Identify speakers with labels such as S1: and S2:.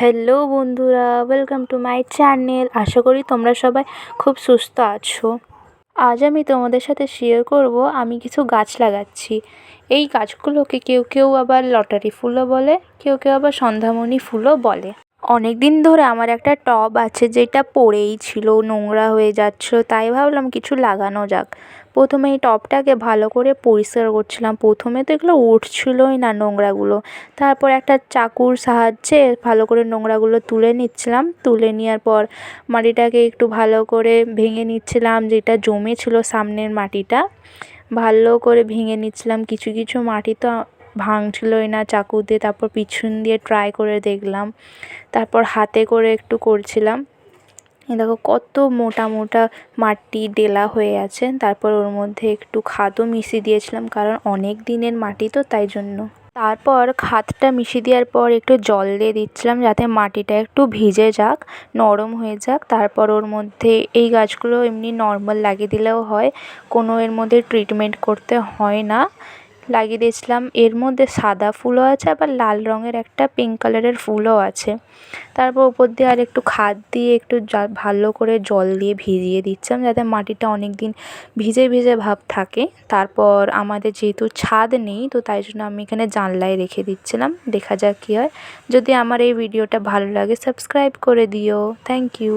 S1: Hello বন্ধুরা, welcome to my channel. আশা করি তোমরা সবাই খুব সুস্থ আছো। আজ আমি তোমাদের সাথে শেয়ার করব আমি কিছু গাছ লাগাচ্ছি। এই গাছগুলোকে কেউ কেউ আবার লটারি ফুলও বলে, কেউ কেউ আবার সন্ধ্যামণি ফুলও বলে। অনেক দিন ধরে আমার একটা টব আছে যেটা পড়েই ছিল, নোংরা হয়ে যাচ্ছিল, তাই ভাবলাম কিছু লাগানো যাক। প্রথমে এই টবটাকে ভালো করে পরিষ্কার করছিলাম। প্রথমে তো এগুলো উঠছিলই না নোংরাগুলো। তারপর একটা চাকুর সাহায্যে ভালো করে নোংরাগুলো তুলে নিচ্ছিলাম। তুলে নেওয়ার পর মাটিটাকে একটু ভালো করে ভেঙে নিচ্ছিলাম, যেটা জমেছিল সামনের মাটিটা ভালো করে ভেঙে নিচ্ছিলাম। কিছু কিছু মাটি তো ভাঙছিলই না চাকু দিয়ে। তারপর পিছন দিয়ে ট্রাই করে দেখলাম, তারপর হাতে করে একটু করছিলাম। দেখো কত মোটা মোটা মাটি ডেলা হয়ে আছে। তারপর ওর মধ্যে একটু খাদও মিশিয়ে দিয়েছিলাম, কারণ অনেক দিনের মাটি তো, তাই জন্য। তারপর খাদটা মিশিয়ে দেওয়ার পর একটু জল দিয়ে দিচ্ছিলাম, যাতে মাটিটা একটু ভিজে যাক, নরম হয়ে যাক। তারপর ওর মধ্যে এই গাছগুলো এমনি নর্মাল লাগিয়ে দিলেও হয়, কোনো এর মধ্যে ট্রিটমেন্ট করতে হয় না। লাগিয়ে দিয়েছিলাম। এর মধ্যে সাদা ফুলও আছে, আবার লাল রঙের একটা পিঙ্ক কালারের ফুলও আছে। তারপর উপর দিয়ে আর একটু খাদ দিয়ে একটু ভালো করে জল দিয়ে ভিজিয়ে দিচ্ছিলাম, যাতে মাটিটা অনেক দিন ভিজে ভিজে ভাব থাকে। তারপর আমাদের যেহেতু ছাদ নেই, তো তাই জন্য আমি এখানে জানলায় রেখে দিচ্ছিলাম, দেখা যাক কী হয়। যদি আমার এই ভিডিওটা ভালো লাগে সাবস্ক্রাইব করে দিও। Thank you.